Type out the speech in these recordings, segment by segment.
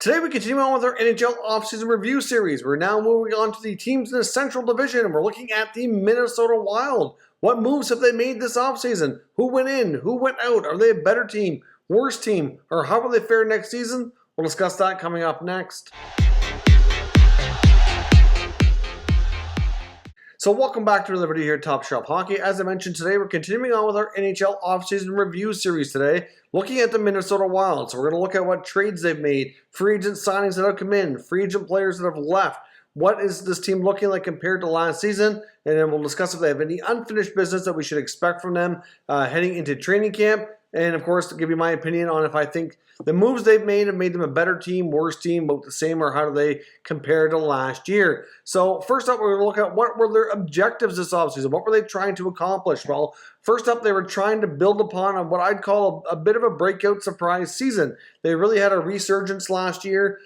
Today we continue on with our NHL Offseason Review Series. We're now moving on to the teams in the Central Division, and we're looking at the Minnesota Wild. What moves have they made this offseason? Who went in? Who went out? Are they a better team, worse team, or how will they fare next season? We'll discuss that coming up next. So welcome back to Liberty here at Top Shelf Hockey. As I mentioned today, we're continuing on with our NHL Offseason Review Series today, looking at the Minnesota Wild. So we're going to look at what trades they've made, free agent signings that have come in, free agent players that have left. What is this team looking like compared to last season? And then we'll discuss if they have any unfinished business that we should expect from them heading into training camp. And of course, to give you my opinion on if I think the moves they've made have made them a better team, worse team, both the same, or how do they compare to last year. So first up, we're going to look at what were their objectives this offseason. What were they trying to accomplish? Well, first up, they were trying to build upon what I'd call a bit of a breakout surprise season. They really had a resurgence last year.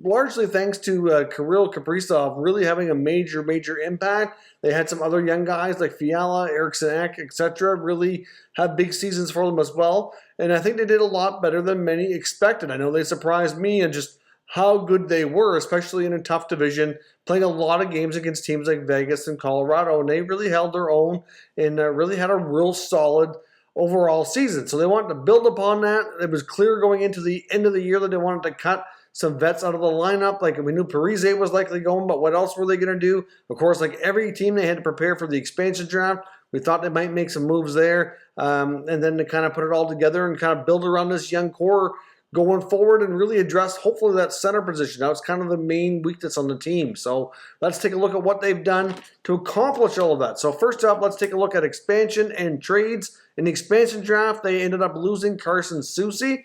Largely thanks to Kirill Kaprizov really having a major impact. They had some other young guys like Fiala, Eriksson Ek, etc. really have big seasons for them as well. And I think they did a lot better than many expected. I know they surprised me and just how good they were, especially in a tough division, playing a lot of games against teams like Vegas and Colorado. And they really held their own and really had a real solid overall season. So they wanted to build upon that. It was clear going into the end of the year that they wanted to cut some vets out of the lineup. Like we knew Parise was likely going, but what else were they going to do? Of course, like every team, they had to prepare for the expansion draft. We thought they might make some moves there, and then to kind of put it all together and kind of build around this young core going forward and really address, hopefully, that center position. That was kind of the main weakness on the team. So let's take a look at what they've done to accomplish all of that. So first up, let's take a look at expansion and trades. In the expansion draft, they ended up losing Carson Soucy,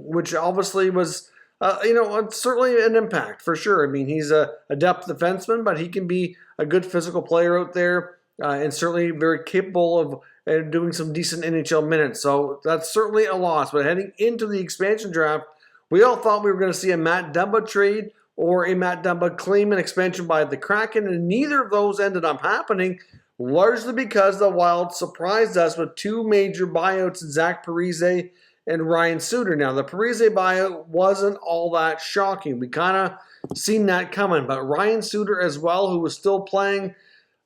which obviously was it's certainly an impact for sure. I mean, he's a depth defenseman, but he can be a good physical player out there and certainly very capable of doing some decent NHL minutes. So that's certainly a loss. But heading into the expansion draft, we all thought we were going to see a Matt Dumba trade or a Matt Dumba claim and expansion by the Kraken, and neither of those ended up happening, largely because the Wild surprised us with two major buyouts in Zach Parise and Ryan Suter. Now, the Parise buyout wasn't all that shocking. We kind of seen that coming. But Ryan Suter as well, who was still playing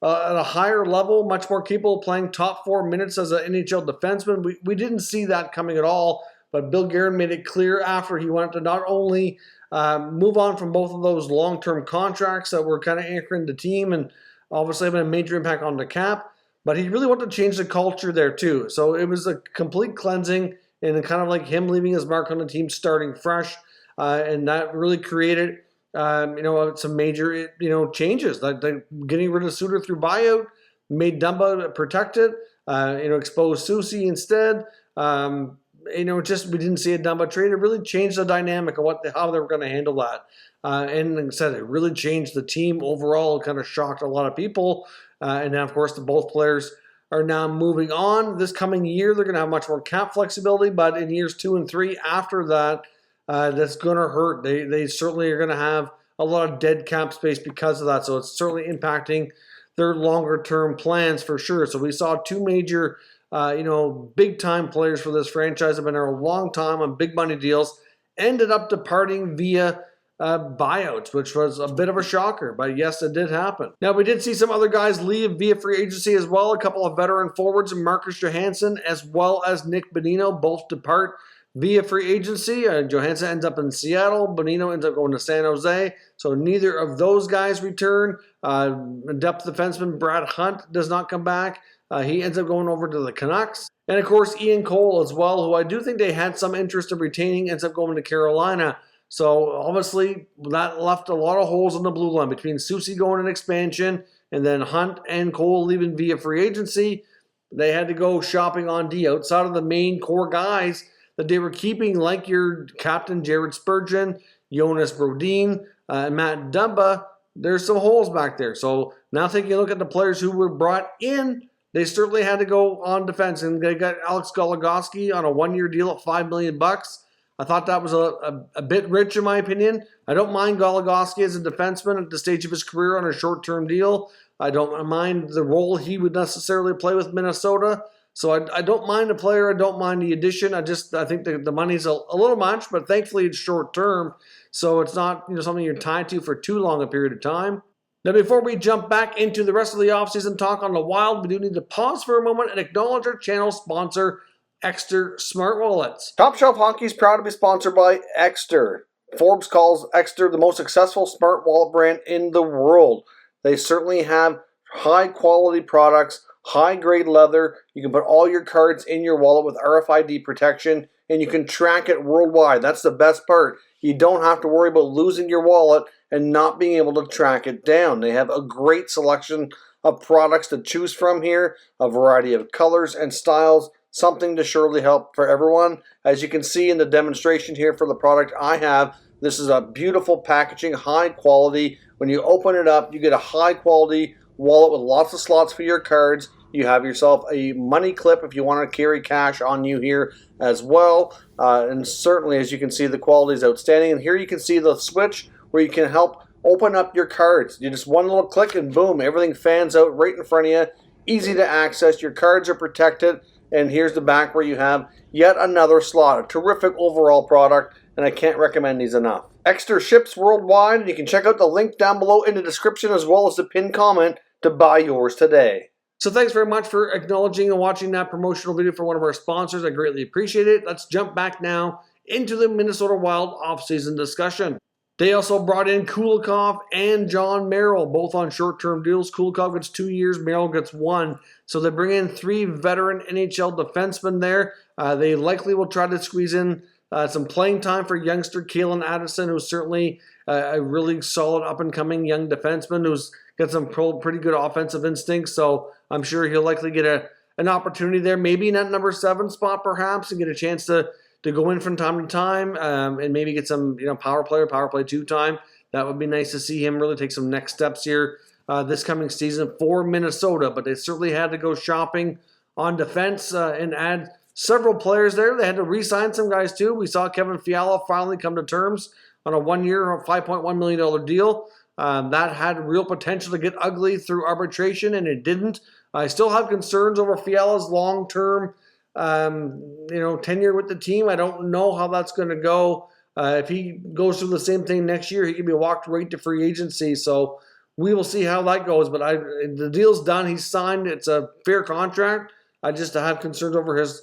at a higher level, much more capable of playing top 4 minutes as an NHL defenseman, we didn't see that coming at all. But Bill Guerin made it clear after he wanted to not only move on from both of those long-term contracts that were kind of anchoring the team and obviously having a major impact on the cap, but he really wanted to change the culture there too. So it was a complete cleansing, and kind of like him leaving his mark on the team, starting fresh, and that really created, some major, changes. Like getting rid of Suter through buyout made Dumba protected, exposed Soucy instead. Just we didn't see a Dumba trade. It really changed the dynamic of how they were going to handle that. And like I said, it really changed the team overall. It kind of shocked a lot of people. And then, of course, both players are now moving on. This coming year, they're going to have much more cap flexibility, but in years 2 and 3 after that, that's going to hurt. They certainly are going to have a lot of dead cap space because of that, so it's certainly impacting their longer-term plans for sure. So we saw two major, big-time players for this franchise have been there a long time on big money deals, ended up departing via buyouts, which was a bit of a shocker, but yes, it did happen. Now, we did see some other guys leave via free agency as well. A couple of veteran forwards, Marcus Johansson as well as Nick Bonino, both depart via free agency. Johansson ends up in Seattle. Bonino ends up going to San Jose. So neither of those guys return. Depth defenseman Brad Hunt does not come back. He ends up going over to the Canucks. And of course, Ian Cole as well, who I do think they had some interest in retaining, ends up going to Carolina. So obviously that left a lot of holes in the blue line between Soucy going in expansion and then Hunt and Cole leaving via free agency. They had to go shopping on D outside of the main core guys that they were keeping, like your captain Jared Spurgeon, Jonas Brodin, and Matt Dumba. There's some holes back there. So now taking a look at the players who were brought in, they certainly had to go on defense, and they got Alex Goligoski on a 1-year deal at $5 million. I thought that was a bit rich in my opinion. I don't mind Goligoski as a defenseman at the stage of his career on a short-term deal. I don't mind the role he would necessarily play with Minnesota. So I don't mind the player. I don't mind the addition. I think the money's a little much, but thankfully it's short term. So it's not something you're tied to for too long a period of time. Now, before we jump back into the rest of the offseason talk on the Wild, we do need to pause for a moment and acknowledge our channel sponsor, SJSTer Smart Wallets. Top Shelf Hockey is proud to be sponsored by SJSTer. Forbes calls SJSTer the most successful smart wallet brand in the world. They certainly have high quality products, high grade leather. You can put all your cards in your wallet with RFID protection, and you can track it worldwide. That's the best part. You don't have to worry about losing your wallet and not being able to track it down. They have a great selection of products to choose from here, a variety of colors and styles, something to surely help for everyone. As you can see in the demonstration here for the product I have, this is a beautiful packaging, high quality. When you open it up, you get a high quality wallet with lots of slots for your cards. You have yourself a money clip if you want to carry cash on you here as well. And certainly, as you can see, the quality is outstanding. And here you can see the switch where you can help open up your cards. You just one little click and boom, everything fans out right in front of you. Easy to access. Your cards are protected. And here's the back where you have yet another slot. A terrific overall product, and I can't recommend these enough. SJSTer ships worldwide, and you can check out the link down below in the description as well as the pinned comment to buy yours today. So thanks very much for acknowledging and watching that promotional video for one of our sponsors. I greatly appreciate it. Let's jump back now into the Minnesota Wild offseason discussion. They also brought in Kulikov and John Merrill, both on short-term deals. Kulikov gets 2 years, Merrill gets 1. So they bring in 3 veteran NHL defensemen there. They likely will try to squeeze in some playing time for youngster Kalen Addison, who's certainly a really solid up-and-coming young defenseman who's got some pretty good offensive instincts. So I'm sure he'll likely get an opportunity there, maybe in that number 7 spot perhaps, and get a chance to go in from time to time and maybe get some power play 2 time. That would be nice to see him really take some next steps here this coming season for Minnesota. But they certainly had to go shopping on defense and add several players there. They had to re-sign some guys too. We saw Kevin Fiala finally come to terms on a 1-year, $5.1 million deal. That had real potential to get ugly through arbitration, and it didn't. I still have concerns over Fiala's long-term tenure with the team. I don't know how that's going to go. If he goes through the same thing next year, he could be walked right to free agency. So we will see how that goes. But the deal's done. He's signed. It's a fair contract. I just have concerns over his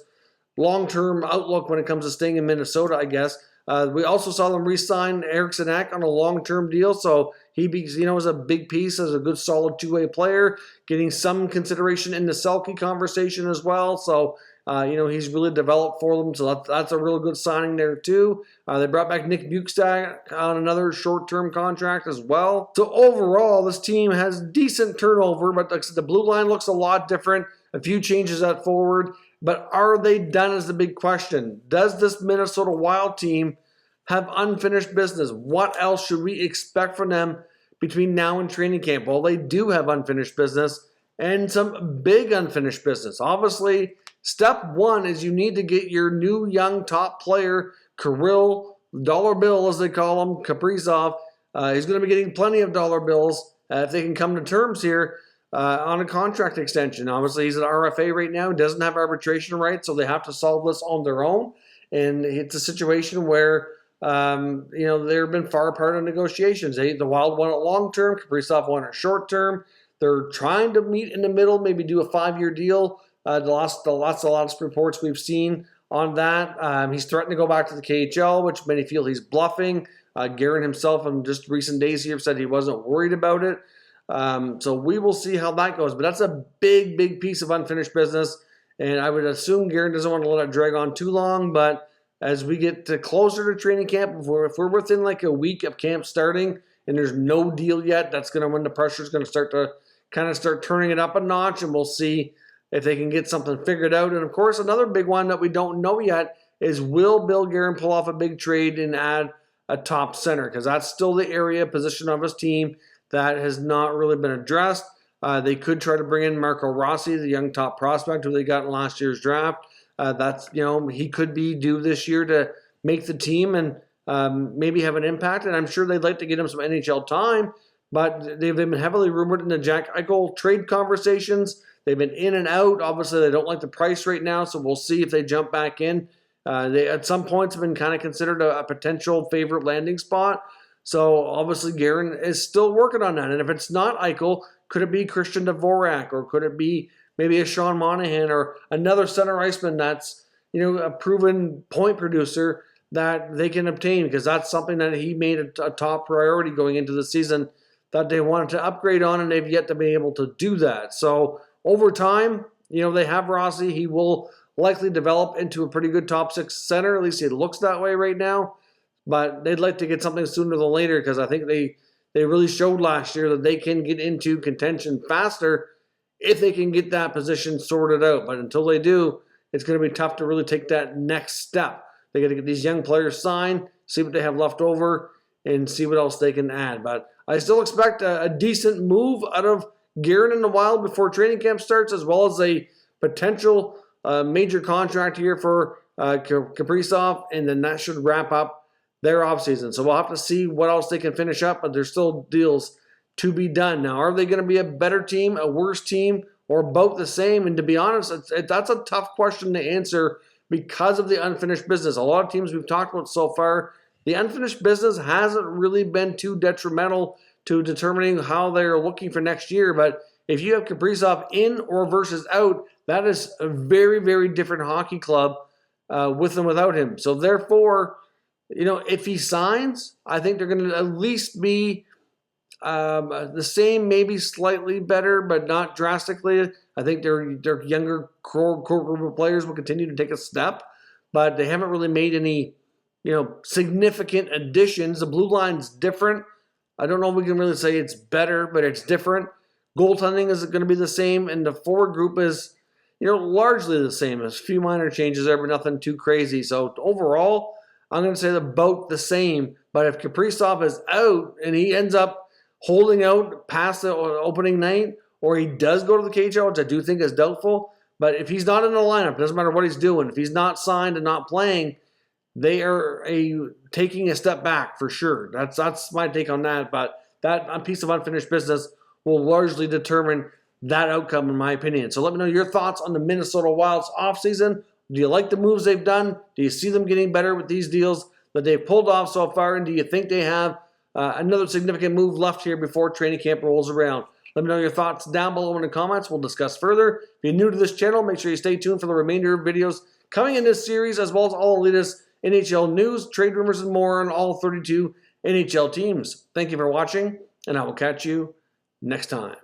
long-term outlook when it comes to staying in Minnesota, I guess. We also saw them re-sign Eriksson Ek on a long-term deal, so he is a big piece as a good, solid two-way player, getting some consideration in the Selke conversation as well. So, he's really developed for them, so that's a real good signing there too. They brought back Nick Bukestad on another short-term contract as well. So overall, this team has decent turnover, but like I said, the blue line looks a lot different. A few changes at forward. But are they done is the big question. Does this Minnesota Wild team have unfinished business? What else should we expect from them between now and training camp? Well, they do have unfinished business and some big unfinished business. Obviously, step one is you need to get your new young top player, Kirill, dollar bill as they call him, Kaprizov. He's going to be getting plenty of dollar bills if they can come to terms here. On a contract extension. Obviously, he's an RFA right now. He doesn't have arbitration rights, so they have to solve this on their own. And it's a situation where, they've been far apart in negotiations. The Wild want it long-term. Kaprizov want it short-term. They're trying to meet in the middle, maybe do a 5-year deal. Lots of reports we've seen on that. He's threatened to go back to the KHL, which many feel he's bluffing. Guerin himself in just recent days here said he wasn't worried about it. So we will see how that goes. But that's a big, big piece of unfinished business. And I would assume Guerin doesn't want to let it drag on too long. But as we get closer to training camp, if we're within like a week of camp starting and there's no deal yet, that's going to when the pressure is going to start turning it up a notch. And we'll see if they can get something figured out. And of course, another big one that we don't know yet is will Bill Guerin pull off a big trade and add a top center? Because that's still the area position of his team that has not really been addressed. They could try to bring in Marco Rossi, the young top prospect who they got in last year's draft. He could be due this year to make the team and maybe have an impact. And I'm sure they'd like to get him some NHL time. but they've been heavily rumored in the Jack Eichel trade conversations. They've been in and out. Obviously, they don't like the price right now, so we'll see if they jump back in. They at some points have been kind of considered a potential favorite landing spot. So obviously, Guerin is still working on that. And if it's not Eichel, could it be Christian Dvorak, or could it be maybe a Sean Monahan or another center iceman that's a proven point producer that they can obtain, because that's something that he made a top priority going into the season that they wanted to upgrade on, and they've yet to be able to do that. So over time, they have Rossi. He will likely develop into a pretty good top 6 center. At least it looks that way right now. But they'd like to get something sooner than later, because I think they really showed last year that they can get into contention faster if they can get that position sorted out. But until they do, it's going to be tough to really take that next step. They got to get these young players signed, see what they have left over, and see what else they can add. But I still expect a decent move out of Guerin in the Wild before training camp starts, as well as a potential major contract here for Kaprizov, and then that should wrap up their offseason. So we'll have to see what else they can finish up, but there's still deals to be done. Now, are they going to be a better team, a worse team, or both the same? And to be honest, that's a tough question to answer because of the unfinished business. A lot of teams we've talked about so far, the unfinished business hasn't really been too detrimental to determining how they're looking for next year. But if you have Kaprizov in or versus out, that is a very, very different hockey club with and without him. So therefore, if he signs, I think they're going to at least be the same, maybe slightly better, but not drastically. I think their younger core group of players will continue to take a step, but they haven't really made any, significant additions. The blue line's different. I don't know if we can really say it's better, but it's different. Goaltending is going to be the same, and the forward group is, largely the same. There's a few minor changes there, but nothing too crazy. So overall, I'm going to say about the same. But if Kaprizov is out and he ends up holding out past the opening night, or he does go to the KHL, which I do think is doubtful, but if he's not in the lineup, it doesn't matter what he's doing. If he's not signed and not playing, they are taking a step back for sure. That's my take on that. But that piece of unfinished business will largely determine that outcome, in my opinion. So let me know your thoughts on the Minnesota Wild's offseason. Do you like the moves they've done? Do you see them getting better with these deals that they've pulled off so far? And do you think they have another significant move left here before training camp rolls around? Let me know your thoughts down below in the comments. We'll discuss further. If you're new to this channel, make sure you stay tuned for the remainder of videos coming in this series, as well as all the latest NHL news, trade rumors, and more on all 32 NHL teams. Thank you for watching, and I will catch you next time.